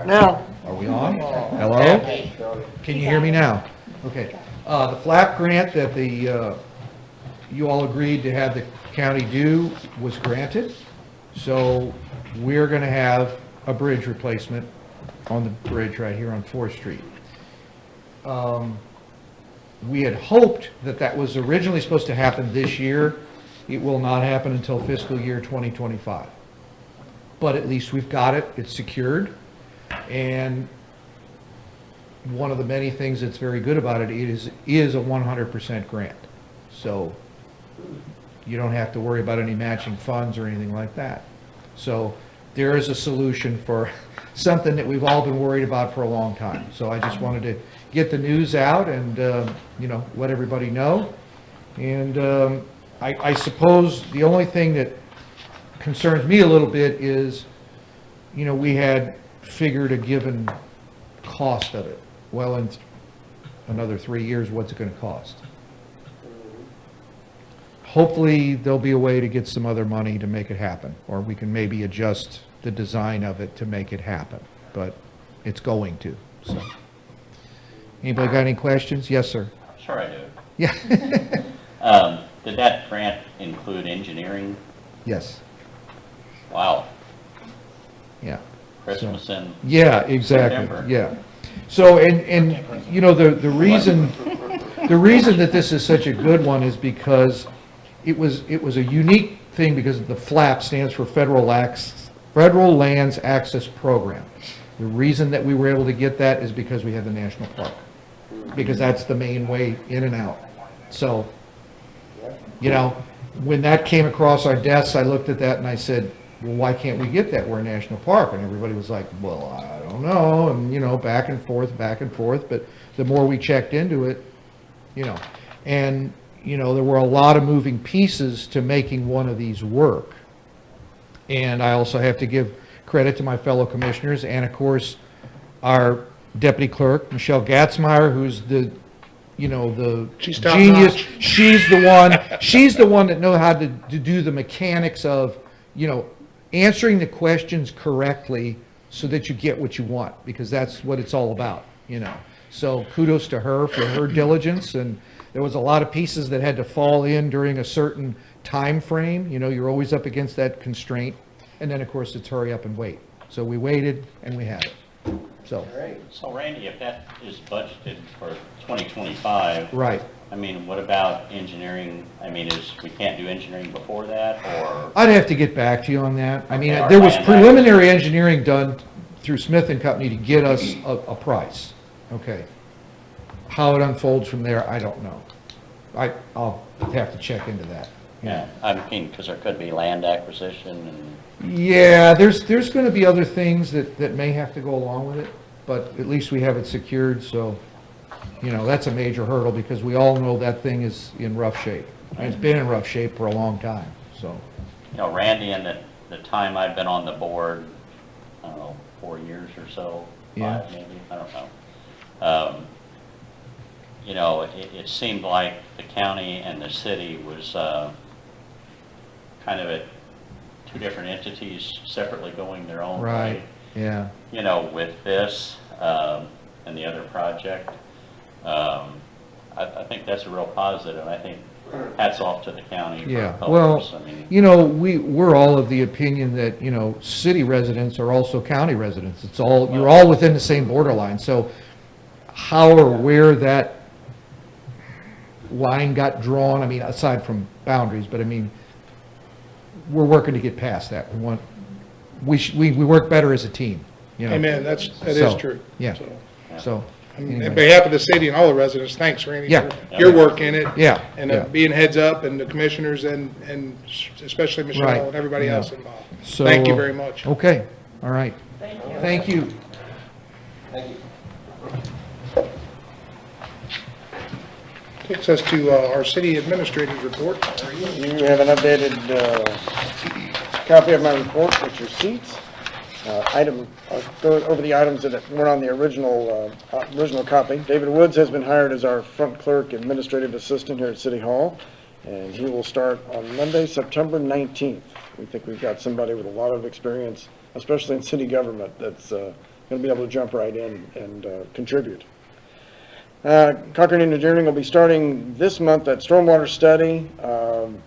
Now. Are we on? Hello? Can you hear me now? Okay. The flap grant that you all agreed to have the county do was granted. So we're going to have a bridge replacement on the bridge right here on 4th Street. We had hoped that that was originally supposed to happen this year. It will not happen until fiscal year 2025. But at least we've got it, it's secured. And one of the many things that's very good about it is a 100% grant. So you don't have to worry about any matching funds or anything like that. So there is a solution for something that we've all been worried about for a long time. So I just wanted to get the news out and, let everybody know. And I suppose the only thing that concerns me a little bit is, we had figured a given cost of it. Well, in another 3 years, what's it going to cost? Hopefully, there'll be a way to get some other money to make it happen, or we can maybe adjust the design of it to make it happen, but it's going to, so. Anybody got any questions? Yes, sir. Sure I do. Yeah. Did that grant include engineering? Yes. Wow. Yeah. Christmas in Yeah, exactly, September. yeah. So, and the reason that this is such a good one is because it was a unique thing because the FLAP stands for Federal Lands Access Program. The reason that we were able to get that is because we have the national park, because that's the main way in and out. So, when that came across our desks, I looked at that and I said, well, why can't we get that? We're a national park. And everybody was like, well, I don't know. And, back and forth. But the more we checked into it, and, there were a lot of moving pieces to making one of these work. And I also have to give credit to my fellow commissioners and, of course, our deputy clerk, Michelle Gatzmeyer, who's the She's top genius. notch. She's the one that knows how to do the mechanics of, answering the questions correctly so that you get what you want, because that's what it's all about, So kudos to her for her diligence, and there was a lot of pieces that had to fall in during a certain time frame. You're always up against that constraint, and then of course it's hurry up and wait. So we waited and we had it. So So Randy, if that is budgeted for 2025, right. what about engineering? We can't do engineering before that, or? I'd have to get back to you on that. Okay, There was our preliminary engineering done through Smith and Company to get us a price. Okay. How it unfolds from there, I don't know. I'll have to check into that. Yeah, because there could be land acquisition and. Yeah, there's going to be other things that may have to go along with it, but at least we have it secured, so, that's a major hurdle because we all know that thing is in rough shape. And it's been in rough shape for a long time, so. Randy, in the time I've been on the board, I don't know, 4 years or so, Yeah. 5 maybe, I don't know. It seemed like the county and the city was kind of at two different entities separately going their own Right, way. yeah. With this and the other project, I think that's a real positive. I think hats off to the county. Yeah, for well, helping us. we're all of the opinion that, city residents are also county residents. You're all within the same borderline. So how or where that line got drawn, aside from boundaries, but we're working to get past that. We work better as a team, Amen, that is So, true. yeah. So, So, On anyway. behalf of the city and all the residents, thanks, Randy, Yeah. for your work in it. Yeah, And yeah. being heads up, and the commissioners and especially Right, Michelle and everybody yeah. else involved. So, Thank you very much. Okay, all right. Thank you. Takes us to our city administrator's report. You have an updated copy of my report with your seats. I'll go over the items that weren't on the original copy. David Woods has been hired as our front clerk administrative assistant here at City Hall, and he will start on Monday, September 19th. We think we've got somebody with a lot of experience especially in city government, that's going to be able to jump right in and contribute. Cochran Engineering will be starting this month that stormwater study,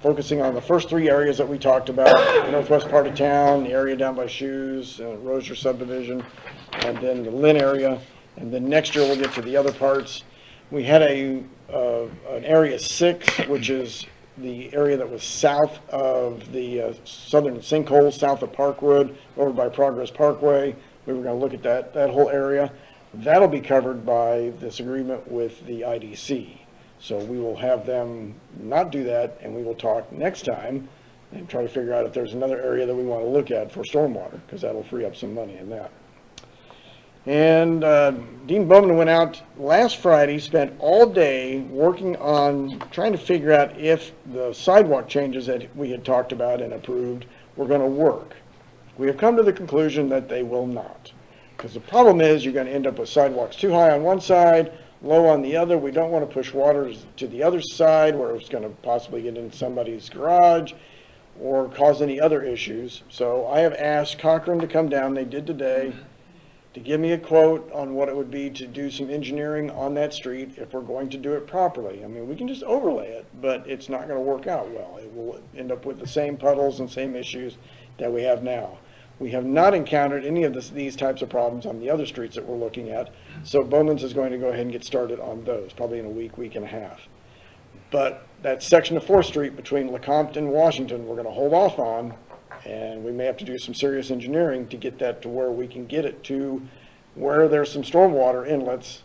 focusing on the first 3 areas that we talked about, the northwest part of town, the area down by Shoes, Rozier subdivision, and then the Lynn area. And then next year we'll get to the other parts. We had an area 6, which is the area that was south of the southern sinkhole, south of Parkwood, over by Progress Parkway. We were going to look at that whole area. That'll be covered by this agreement with the IDC. So we will have them not do that, and we will talk next time and try to figure out if there's another area that we want to look at for stormwater, because that'll free up some money in that. And Dean Bowman went out last Friday, spent all day working on trying to figure out if the sidewalk changes that we had talked about and approved were going to work. We have come to the conclusion that they will not. Because the problem is you're going to end up with sidewalks too high on one side, low on the other. We don't want to push water to the other side where it's going to possibly get in somebody's garage or cause any other issues. So I have asked Cochran to come down, they did today, to give me a quote on what it would be to do some engineering on that street if we're going to do it properly. I mean, we can just overlay it, but it's not going to work out well. It will end up with the same puddles and same issues that we have now. We have not encountered any of these types of problems on the other streets that we're looking at, so Bowman's is going to go ahead and get started on those, probably in a week, week and a half. But that section of 4th Street between LeCompton and Washington, we're going to hold off on, and we may have to do some serious engineering to get that to where we can get it to where there's some stormwater inlets,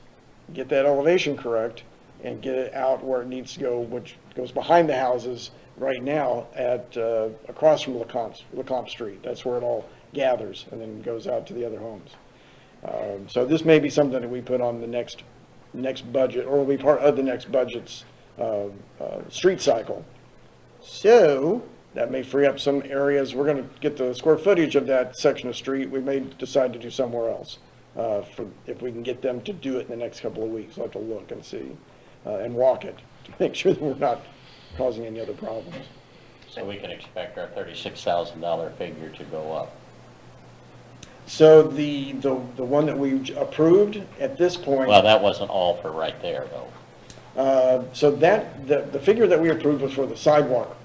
get that elevation correct, and get it out where it needs to go, which goes behind the houses right now at across from LeComp Street. That's where it all gathers and then goes out to the other homes. So this may be something that we put on the next budget, or will be part of the next budget's street cycle. So that may free up some areas. We're going to get the square footage of that section of street. We may decide to do somewhere else if we can get them to do it in the next couple of weeks. We'll have to look and see and walk it to make sure that we're not causing any other problems. So we can expect our $36,000 figure to go up. So the one that we approved at this point. Well, that wasn't all for right there, though. So that the figure that we approved was for the sidewalk,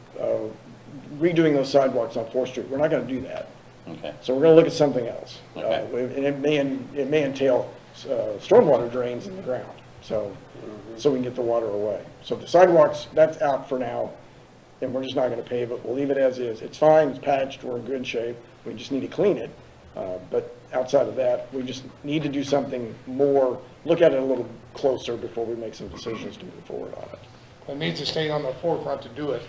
redoing those sidewalks on 4th Street. We're not going to do that. Okay. So we're going to look at something else. Okay. And it may entail stormwater drains in the ground. So we can get the water away. So the sidewalks, that's out for now, and we're just not going to pave it. We'll leave it as is. It's fine, it's patched, we're in good shape. We just need to clean it. But outside of that, we just need to do something more, look at it a little closer before we make some decisions to move forward on it. It needs to stay on the forefront to do it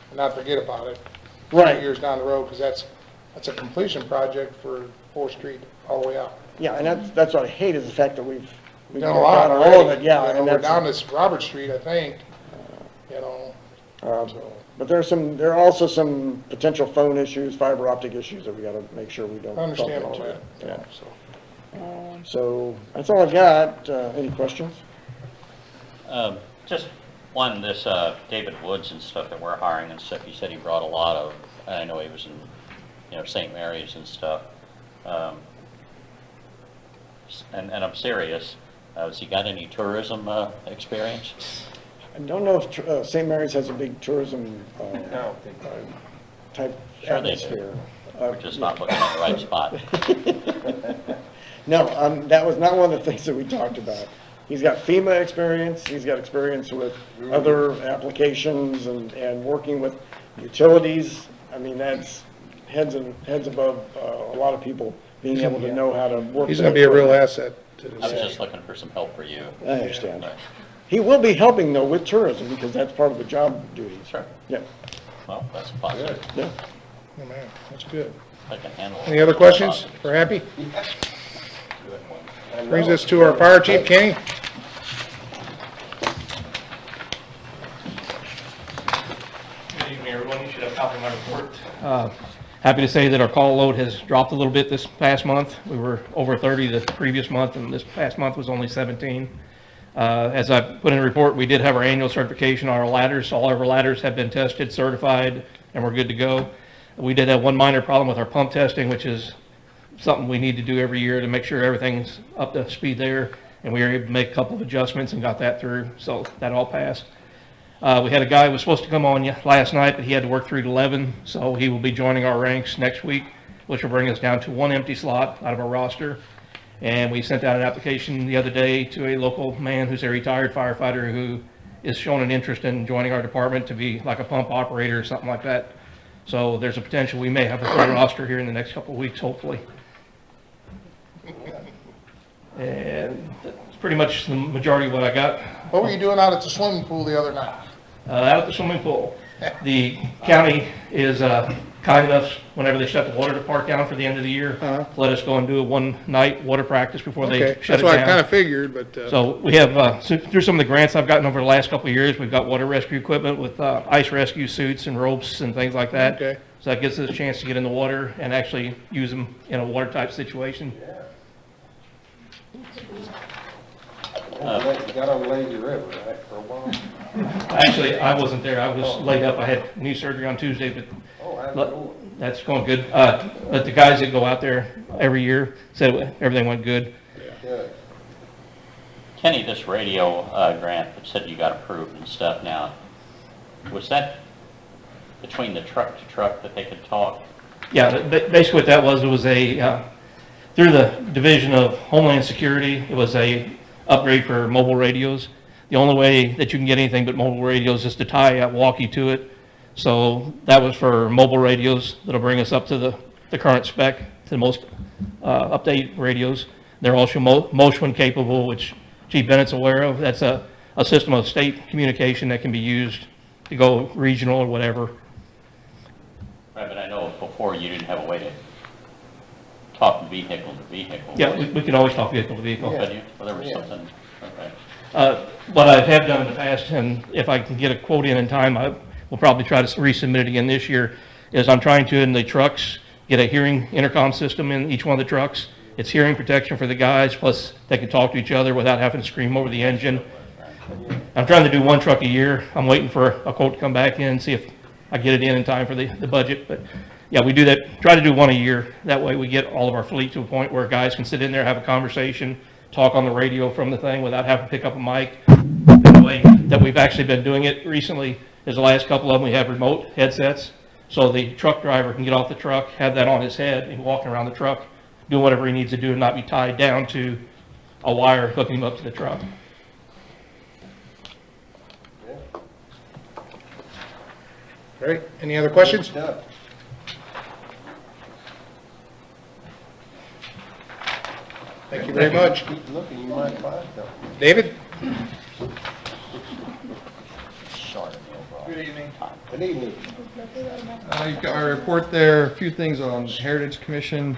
and not forget about it. Right. Years down the road, because that's a completion project for 4th Street all the way out. Yeah, and that's what I hate is the fact that we've Done a lot all already. of it, yeah. You know, And we're that's, down this Robert Street, I think, so. but there are also some potential phone issues, fiber optic issues that we got to make sure we don't. I understand all bump into. that. Yeah. So that's all I got. Any questions? Just one, this David Woods and stuff that we're hiring and stuff, he said he brought a lot of, I know he was in, St. Mary's and stuff. And I'm serious. Has he got any tourism experience? I don't know if St. Mary's has a big tourism type Sure they do. atmosphere. We're just not looking at the right spot. No, that was not one of the things that we talked about. He's got FEMA experience, he's got experience with other applications and working with utilities. I mean, that's heads above a lot of people being able to know how to work. He's going to be a real asset to I was this. just looking for some help for you. I understand. He will be helping though with tourism because that's part of the job duties. Sure. Yeah, Well, that's positive. yeah. Oh, man, that's good. I can handle it. Any other questions? We're happy? Brings us to our fire chief, Kenny. Good evening, everyone. You should have a copy of my report. Happy to say that our call load has dropped a little bit this past month. We were over 30 the previous month, and this past month was only 17. As I put in the report, we did have our annual certification on our ladders. All of our ladders have been tested, certified, and we're good to go. We did have one minor problem with our pump testing, which is something we need to do every year to make sure everything's up to speed there. And we were able to make a couple of adjustments and got that through, so that all passed. We had a guy who was supposed to come on last night, but he had to work through to 11, so he will be joining our ranks next week, which will bring us down to 1 empty slot out of our roster. And we sent out an application the other day to a local man who's a retired firefighter who is showing an interest in joining our department to be like a pump operator or something like that. So there's a potential we may have a full roster here in the next couple of weeks, hopefully. And that's pretty much the majority of what I got. What were you doing out at the swimming pool the other night? Out at the swimming pool. The county is kind enough, whenever they shut the water department down for the end of the year, to let us go and do a one-night water practice before they Okay, shut that's it what I kind down. of figured, but, So we have, through some of the grants I've gotten over the last couple of years, we've got water rescue equipment with ice rescue suits and ropes and things like that. Okay. So that gives us a chance to get in the water and actually use them in a water-type situation. You got on Lazy River, right, for a while? Actually, I wasn't there. I was laid up. I had knee surgery on Tuesday, but Oh, how's it going? that's going good. But the guys that go out there every year said everything went good. Good. Kenny, this radio grant that said you got approved and stuff now, was that between the truck to truck that they could talk? Yeah, basically what that was, it was a, through the Division of Homeland Security, it was a upgrade for mobile radios. The only way that you can get anything but mobile radios is to tie a walkie to it. So that was for mobile radios that'll bring us up to the current spec, to the most updated radios. They're also motion capable, which Chief Bennett's aware of. That's a system of state communication that can be used to go regional or whatever. Right, but I know before you didn't have a way to talk vehicle to vehicle. Yeah, we can always talk vehicle to vehicle. Could you? Well, there was something, okay. What I have done in the past, and if I can get a quote in time, I will probably try to resubmit it again this year, is I'm trying to, in the trucks, get a hearing intercom system in each one of the trucks. It's hearing protection for the guys, plus they can talk to each other without having to scream over the engine. I'm trying to do one truck a year. I'm waiting for a quote to come back in, see if I get it in time for the budget. But yeah, we do that, try to do one a year. That way we get all of our fleet to a point where guys can sit in there, have a conversation, talk on the radio from the thing without having to pick up a mic. The way that we've actually been doing it recently is the last couple of them, we have remote headsets. So the truck driver can get off the truck, have that on his head, and walking around the truck, doing whatever he needs to do and not be tied down to a wire hooking him up to the truck. Great. Any other questions? Good. Thank you very much. Keep looking, you might find something. David? Good evening. Good evening. You've got my report there, a few things on Heritage Commission.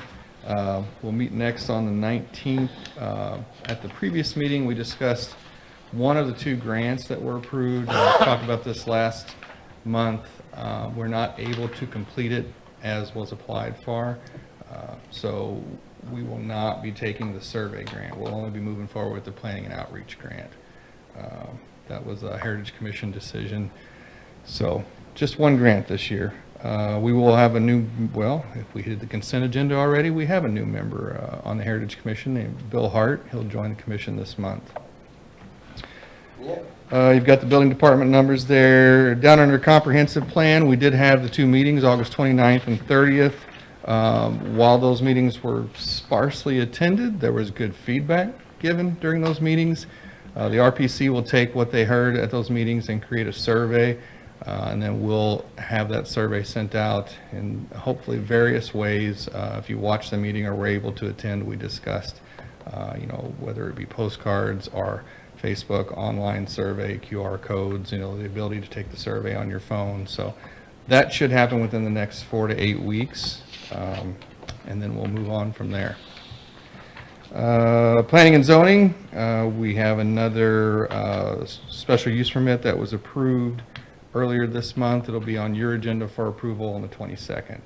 We'll meet next on the 19th. At the previous meeting, we discussed one of the two grants that were approved. We talked about this last month. We're not able to complete it as was applied for. So we will not be taking the survey grant. We'll only be moving forward with the planning and outreach grant. That was a Heritage Commission decision. So just one grant this year. We will have a new, well, if we hit the consent agenda already, we have a new member on the Heritage Commission named Bill Hart. He'll join the commission this month. Yeah. You've got the building department numbers there. Down under comprehensive plan, we did have the two meetings, August 29th and 30th. While those meetings were sparsely attended, there was good feedback given during those meetings. The RPC will take what they heard at those meetings and create a survey, and then we'll have that survey sent out in hopefully various ways. If you watch the meeting or were able to attend, we discussed, whether it be postcards or Facebook online survey, QR codes, the ability to take the survey on your phone. So that should happen within the next 4 to 8 weeks, and then we'll move on from there. Planning and zoning, we have another special use permit that was approved earlier this month. It'll be on your agenda for approval on the 22nd.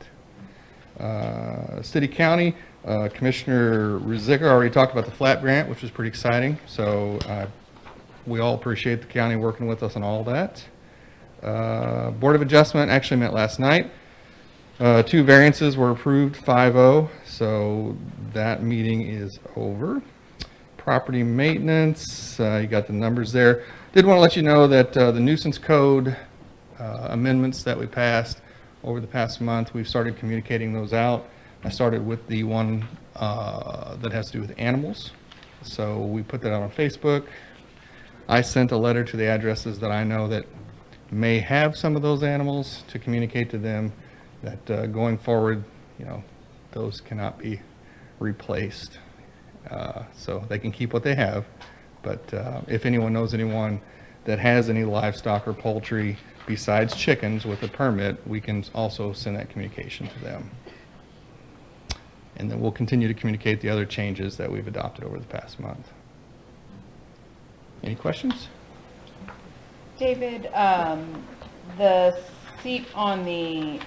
City County, Commissioner Ruzicka already talked about the flat grant, which was pretty exciting. So we all appreciate the county working with us on all that. Board of Adjustment actually met last night. Two variances were approved, 5-0, so that meeting is over. Property maintenance, you got the numbers there. Did want to let you know that the nuisance code amendments that we passed over the past month, we've started communicating those out. I started with the one that has to do with animals. So we put that out on Facebook. I sent a letter to the addresses that I know that may have some of those animals to communicate to them that going forward, those cannot be replaced. So they can keep what they have. But if anyone knows anyone that has any livestock or poultry besides chickens with a permit, we can also send that communication to them. And then we'll continue to communicate the other changes that we've adopted over the past month. Any questions? David, the seat on the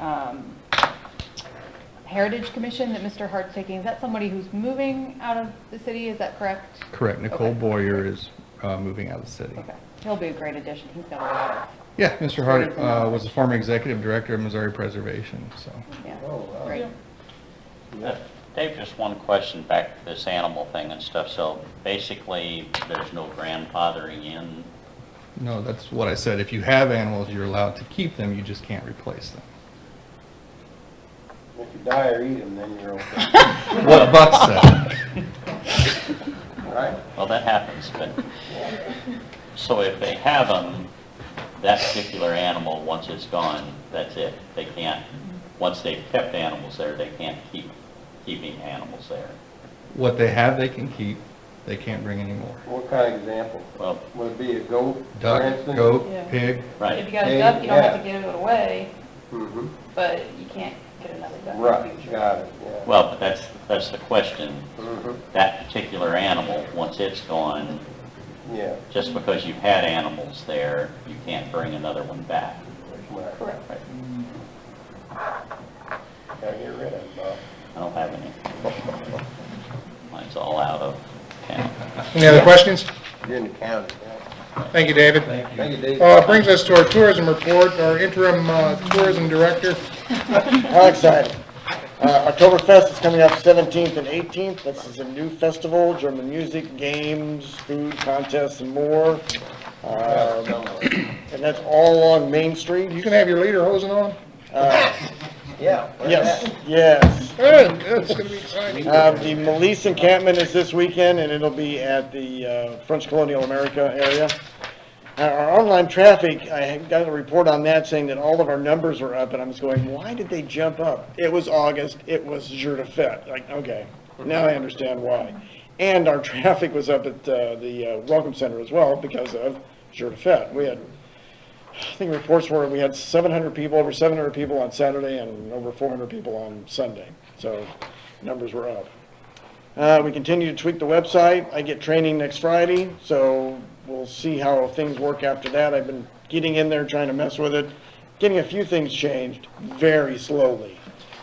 Heritage Commission that Mr. Hart's taking, is that somebody who's moving out of the city? Is that correct? Correct. Nicole Okay. Boyer is moving out of the city. Okay. He'll be a great addition. He's got a lot of, Yeah, Mr. Hart was the former executive director of Missouri Preservation, so. yeah, Oh, wow. great. Dave, just one question back to this animal thing and stuff. So basically, there's no grandfathering in. No, that's what I said. If you have animals, you're allowed to keep them, you just can't replace them. If you die or eat them, then you're okay, What Buck said. right? Well, that happens, but, so if they have them, that particular animal, once it's gone, that's it. They can't, once they've kept animals there, they can't keep keeping animals there. What they have, they can keep. They can't bring any more. What kind of example? Well, Would it be a goat, for Duck, instance? goat, Yeah. pig. If right. you got a duck, you don't have to Yeah. give it away, Mm-hmm, but you can't get another duck in the right, future. got it, yeah. Well, but that's the question. Mm-hmm, That particular animal, once it's gone, yeah, just because you've had animals there, you can't bring another one back. right. Correct. Right. Gotta get rid of it, Bob. I don't have any. Mine's all out of town. Any other questions? You're in the county, yeah. Thank you, David. Thank you, Dave. Brings us to our tourism report, our interim tourism director. How exciting. Oktoberfest is coming up 17th and 18th. This is a new festival, German music, games, food, contests, and more. And that's all on Main Street. You can have your leader hosing on. Yeah. Yes, yes. Good, good, it's gonna be exciting. The Melise encampment is this weekend, and it'll be at the French Colonial America area. Our online traffic, I got a report on that saying that all of our numbers were up, and I was going, why did they jump up? It was August, it was Jour de Fête. Like, okay, now I understand why. And our traffic was up at the Welcome Center as well because of Jour de Fête. We had, I think reports were we had 700 people, over 700 people on Saturday and over 400 people on Sunday. So numbers were up. We continue to tweak the website. I get training next Friday, so we'll see how things work after that. I've been getting in there, trying to mess with it, getting a few things changed very slowly.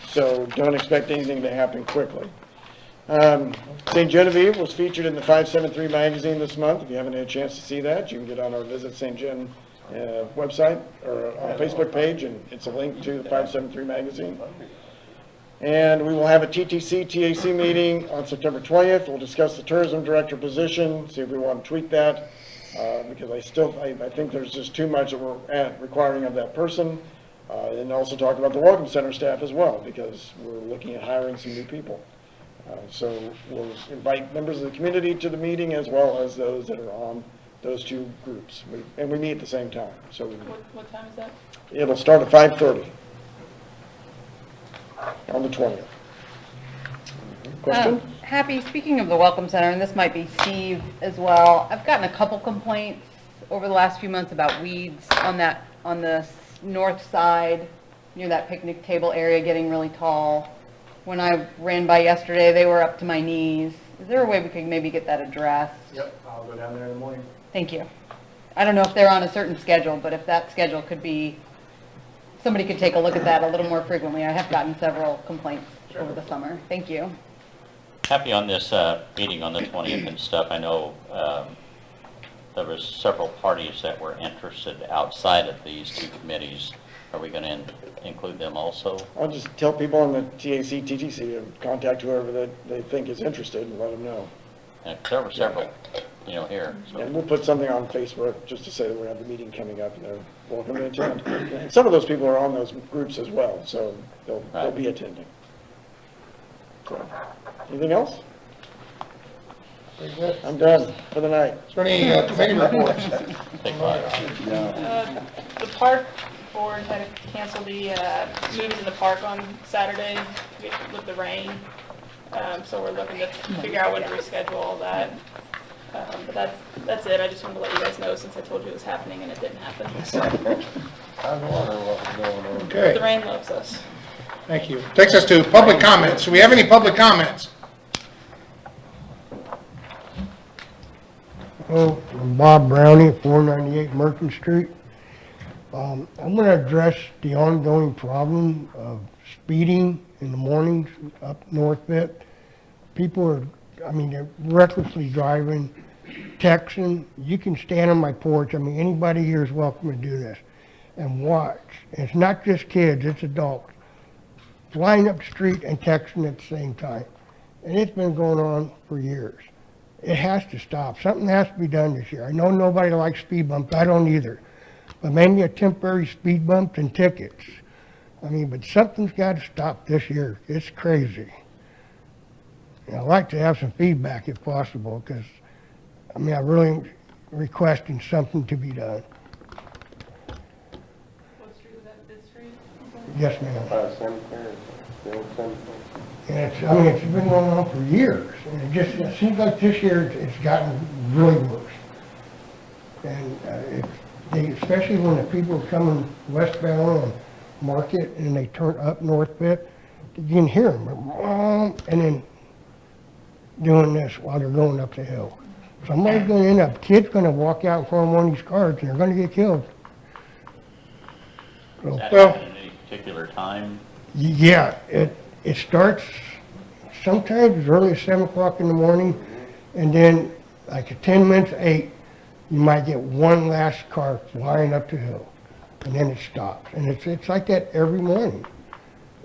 So don't expect anything to happen quickly. St. Genevieve was featured in the 573 magazine this month. If you haven't had a chance to see that, you can get on our Visit St. Gen website or our Facebook page, and it's a link to the 573 magazine. And we will have a TTC TAC meeting on September 20th. We'll discuss the tourism director position, see if we want to tweak that, because I think there's just too much that we're requiring of that person. And also talk about the Welcome Center staff as well, because we're looking at hiring some new people. So we'll invite members of the community to the meeting as well as those that are on those two groups. And we meet at the same time. So What time is that? it'll start at 5:30 on the 20th. Question? Happy, speaking of the Welcome Center, and this might be Steve as well, I've gotten a couple complaints over the last few months about weeds on the north side, near that picnic table area getting really tall. When I ran by yesterday, they were up to my knees. Is there a way we could maybe get that addressed? Yep, I'll go down there in the morning. Thank you. I don't know if they're on a certain schedule, but if that schedule could be, somebody could take a look at that a little more frequently. I have gotten several complaints over the summer. Thank you. Happy on this meeting on the 20th and stuff. I know there was several parties that were interested outside of these two committees Are we going to include them also? I'll just tell people on the TAC, TTC to contact whoever that they think is interested and let them know. And there were several, here. So. And we'll put something on Facebook just to say that we have the meeting coming up and they're welcome to attend. And some of those people are on those groups as well, so they'll Right. be attending. So, anything else? Very good. I'm done for the night. Is there any committee reports? Take 5. The park board had to cancel the movies in the park on Saturday with the rain. So we're looking to figure out when to reschedule all that. But that's it. I just wanted to let you guys know since I told you it was happening and it didn't happen. So, I was wondering what was going on. Okay, the rain loves us. thank you. Takes us to public comments. Do we have any public comments? Hello, I'm Bob Brownie at 498 Merchant Street. I'm going to address the ongoing problem of speeding in the mornings up north bit. People are, they're recklessly driving, texting. You can stand on my porch. Anybody here is welcome to do this and watch. And it's not just kids, it's adults. Flying up the street and texting at the same time. And it's been going on for years. It has to stop. Something has to be done this year. I know nobody likes speed bumps. I don't either. But maybe a temporary speed bump and tickets. But something's got to stop this year. It's crazy. And I'd like to have some feedback if possible, because, I'm really requesting something to be done. What street was that? This street? Yes, ma'am. Cemetery, the old cemetery. And it's been going on for years. And it seems like this year it's gotten really worse. And especially when the people are coming westbound on Market and they turn up north bit, you can hear them, and then doing this while they're going up the hill. Somebody's going to end up, kid's going to walk out in front of one of these cars and they're going to get killed. Does that Well- happen at any particular time? Yeah, it starts sometimes as early as 7 o'clock in the morning, and then like at 10 minutes to 8, you might get one last car flying up the hill, and then it stops. And it's like that every morning.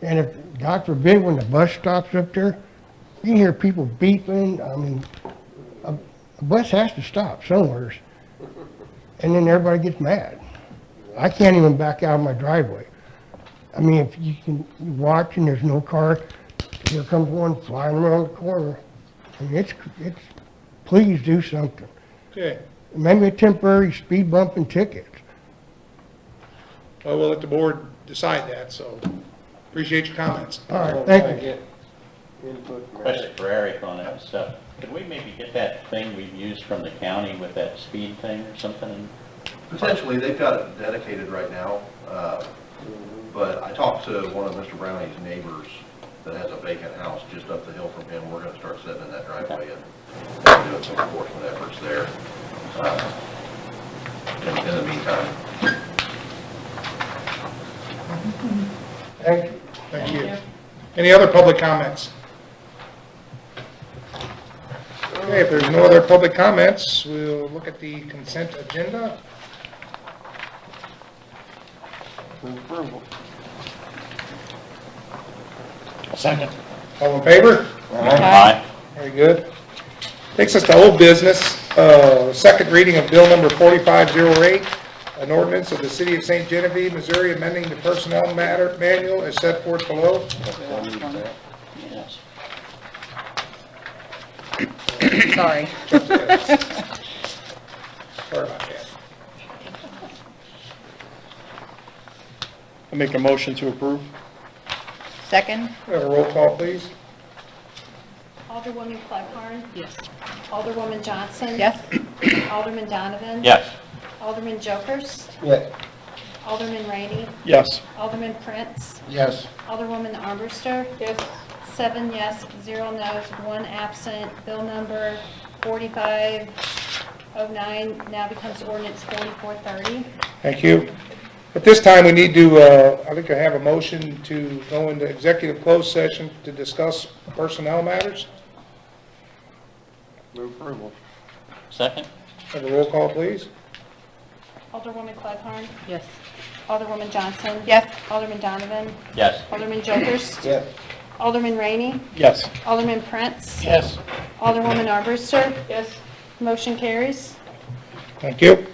And if, God forbid, when the bus stops up there, you can hear people beeping. A bus has to stop somewhere, and then everybody gets mad. I can't even back out of my driveway. If you can watch and there's no car, here comes one flying around the corner. It's please do something. Okay, Maybe a temporary speed bump and ticket. well, we'll let the board decide that, so appreciate your comments. All right, thank you. Get input from Question Eric. for Eric on that stuff. Could we maybe get that thing we've used from the county with that speed thing or something? Potentially, they've got it dedicated right now, but I talked to one of Mr. Brownie's neighbors that has a vacant house just up the hill from him. We're gonna start setting in that driveway and doing some enforcement efforts there. In the meantime. Thank you. Thank you. Any other public comments? Okay, if there's no other public comments, we'll look at the consent agenda. Move approval. Second. All in favor? Aye. Very good. Takes us to old business, second reading of bill number 4508, an ordinance of the city of St. Genevieve, Missouri, amending the personnel manual as set forth below. Yes. Sorry. Sorry about that. I make a motion to approve. Second? We have a roll call, please. Alderwoman Clegg-Harn. Yes. Alderwoman Johnson. Yes? Alderman Donovan. Yes. Alderman Jokers. Yes. Alderman Rainey. Yes. Alderman Prince. Yes. Alderwoman Armbruster. Yes. 7 yes, 0 no's, 1 absent. Bill number 4509 now becomes ordinance 4430. Thank you. At this time, we need to, I think I have a motion to go into executive closed session to discuss personnel matters. Move approval. Second? Have a roll call, please. Alderwoman Clegg-Harn. Yes. Alderwoman Johnson. Yes. Alderman Donovan. Yes. Alderman Jokers. Yes. Alderman Rainey. Yes. Alderman Prince. Yes. Alderwoman Armbruster. Yes. Motion carries. Thank you.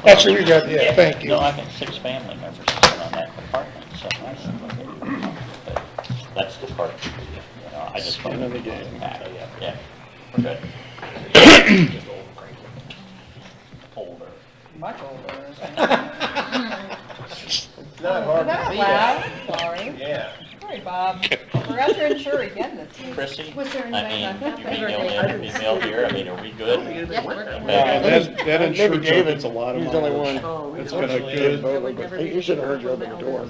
That's what we got, yeah, thank you. No, I got 6 family members living on that apartment, so that's, but that's the part, you know, I just want to get it back. Yeah, we're good. Older. Much older. Not hard to Not see loud, that. sorry. Yeah. Sorry, Bob. Forgot your insure again this week. Chrissy, Was there I anybody mean, like you that? emailed in, emailed here, I mean, are we good? That insurance David's a lot of money. He's the only one that's gonna get voted, but he should have heard you open the door.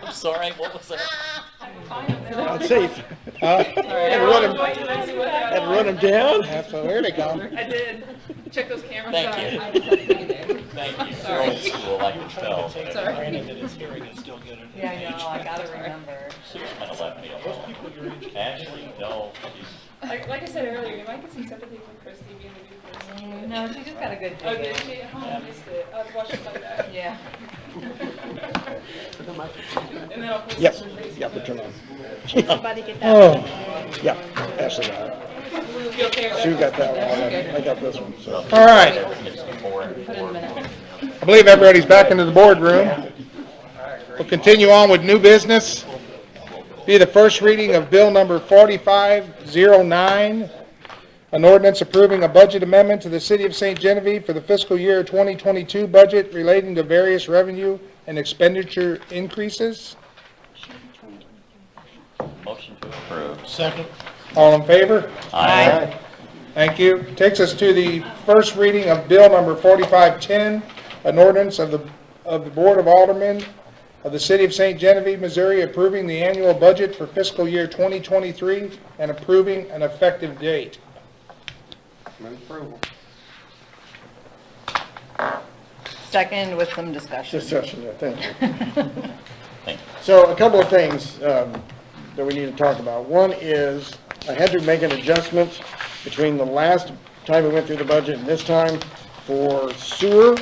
I'm sorry, what was that? I'd say, had to run him down? Absolutely, come. I did. Check those cameras Thank out. you. Thank you, you're old school, I can tell. Sorry. Yeah, I know, I gotta remember. Sue's gonna let me alone. Ashley, no, she's, Like I said earlier, you might get some sympathy from Christy being the new person. No, she just got a good Oh, day. did she? Oh, I missed it. I was watching like that. Yeah. And then I'll put Yep, some face yep, on turn it. on. Somebody get that. Oh, Yeah, Ashley got it. You okay with Sue that? got that one, I got this one, so. all right. it's the 4 and 4. I believe everybody's back into the boardroom. We'll continue on with new business. Be the first reading of bill number 4509, an ordinance approving a budget amendment to the City of St. Genevieve for the fiscal year 2022 budget relating to various revenue and expenditure increases. Motion to approve. All in favor? Aye. Thank you. Takes us to the first reading of bill number 4510, an ordinance of the Board of Aldermen of the City of St. Genevieve, Missouri, approving the annual budget for fiscal year 2023 and approving an effective date. Move approval. Second with some discussion. Discussion, yeah, thank you. Thank you. So a couple of things that we need to talk about. One is, I had to make an adjustment between the last time we went through the budget and this time for sewer.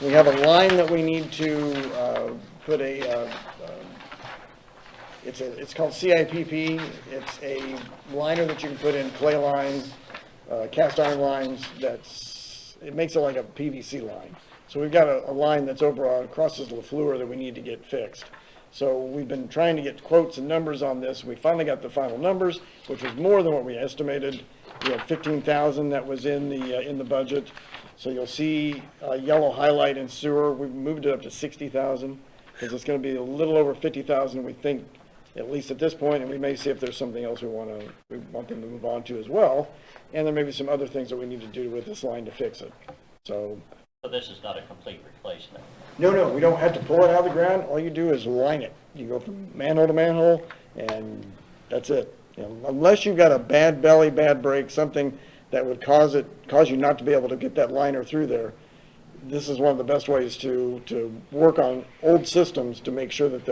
We have a line that we need to put it's called CIPP. It's a liner that you can put in clay lines, cast iron lines, it makes it like a PVC line. So we've got a line that's over crosses LaFleur that we need to get fixed. So we've been trying to get quotes and numbers on this. We finally got the final numbers, which was more than what we estimated. We had 15,000 that was in the budget. So you'll see a yellow highlight in sewer. We've moved it up to 60,000 because it's going to be a little over 50,000, we think, at least at this point, and we may see if there's something else we want them to move on to as well. And there may be some other things that we need to do with this line to fix it. So this is not a complete replacement. no, we don't have to pull it out of the ground. All you do is line it. You go from manhole to manhole, and that's it. You know, unless you've got a bad belly, bad break, something that would cause you not to be able to get that liner through there, this is one of the best ways to work on old systems to make sure that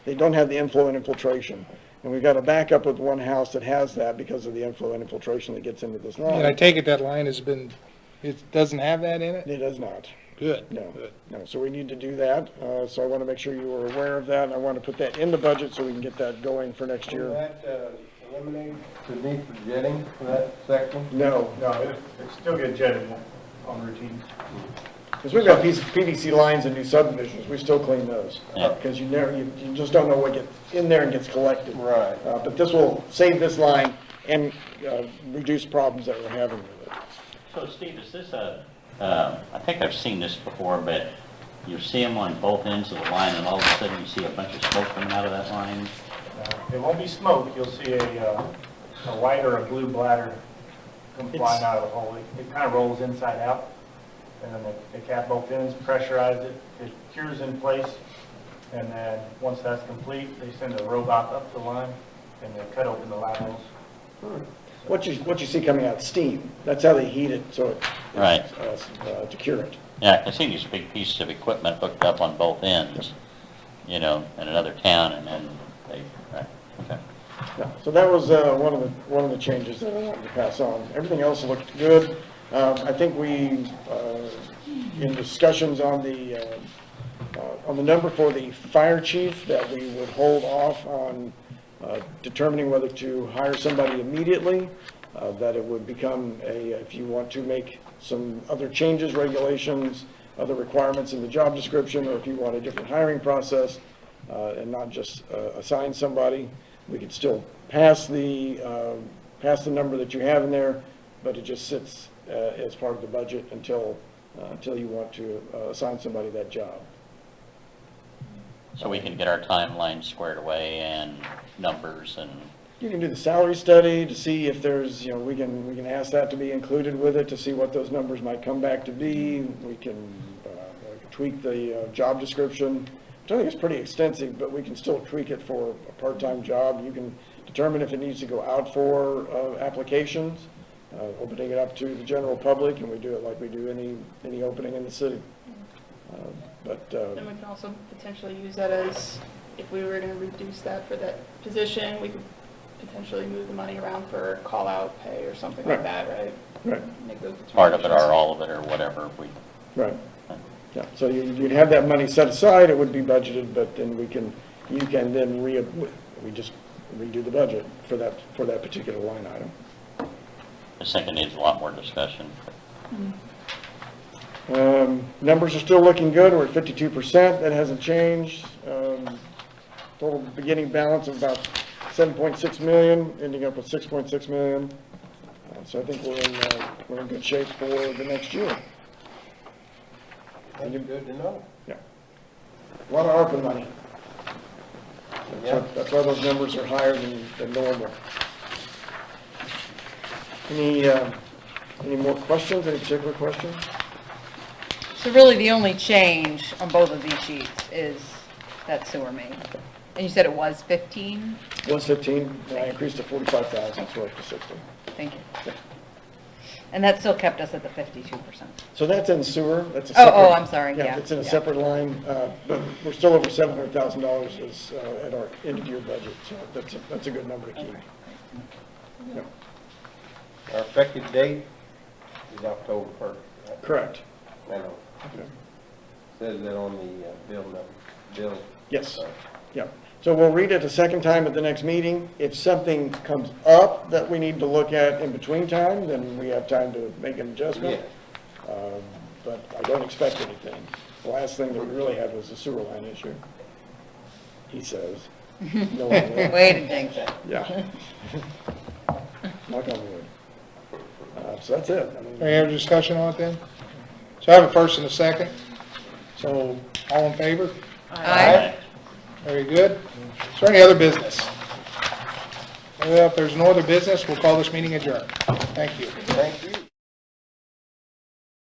they don't have the inflow and infiltration. And we've got a backup with one house that has that because of the inflow and infiltration that gets into this line. And I take it that line it doesn't have that in it? It does not. Good. No, so we need to do that. So I want to make sure you are aware of that. I want to put that in the budget so we can get that going for next Will year. that eliminate the need for jetting for that section? No, It's still get jetted on routine. because we've got PVC lines in new subdivisions, we still clean those. Yeah. Because you just don't know what gets in there and gets collected. Right. But this will save this line and reduce problems that we're having with it. So Steve, is this I think I've seen this before, but you see them on both ends of the line and all of a sudden you see a bunch of smoke coming out of that line? It won't be smoke, you'll see a white or a blue bladder come flying out of the hole. It kind of rolls inside out, and then they cap both ends, pressurize it, it cures in place, and then once that's complete, they send a robot up the line, and they cut open the laterals. What you see coming out, steam. That's how they heat it, so Right. to cure it. Yeah, I've seen these big pieces of equipment hooked up on both ends, you know, in another town, and then right, okay. Yeah, so that was one of the changes that I wanted to pass on. Everything else looked good. I think we, in discussions on the number for the fire chief, that we would hold off on determining whether to hire somebody immediately, that it would become if you want to make some other changes, regulations, other requirements in the job description, or if you want a different hiring process, and not just assign somebody, we could still pass the number that you have in there, but it just sits as part of the budget until you want to assign somebody that job. So we can get our timeline squared away and numbers and, You can do the salary study to see if there's, we can ask that to be included with it to see what those numbers might come back to be. We can tweak the job description. I think it's pretty extensive, but we can still tweak it for a part-time job. You can determine if it needs to go out for applications, opening it up to the general public, and we do it like we do any opening in the city. Then we can also potentially use that as, if we were gonna reduce that for that position, we could potentially move the money around for call-out pay or something like Right. that, right? Right. Make those part of it determinations. or all of it or whatever we, Right. Yeah, so you'd have that money set aside, it would be budgeted, but then you can then we just redo the budget for that particular line item. I think it needs a lot more discussion. Numbers are still looking good, we're at 52%, that hasn't changed. Total beginning balance of about 7.6 million, ending up with 6.6 million. So I think we're in good shape for the next year. That's good to know. Yeah. A lot of ARPA money. That's why those numbers are higher than normal. Any more questions, any particular questions? So really, the only change on both of these sheets is that sewer main. And you said it was 15? 115, and I increased to 45,000, so up to 60. Thank you. And that still kept us at the 52%. So that's in sewer, that's a Oh, separate. I'm sorry, yeah, It's in a yeah. separate line, but we're still over $700,000 is at our end of year budget, so that's a good number to keep. Yeah. Our effective date is October 1st. Right? Correct. I know. Okay. Says that on the bill. Yes, yeah. So we'll read it a second time at the next meeting. If something comes up that we need to look at in between time, then we have time to make an adjustment. But I don't expect anything. The last thing that we really had was the sewer line issue. He says. No one will. Wait and jinx it. Yeah. Knock on wood. So that's it. I mean, Any other discussion on it then? So I have a first and a second. So all in favor? Aye. Very good. Is there any other business? Well, if there's no other business, we'll call this meeting adjourned. Thank you. Thank you.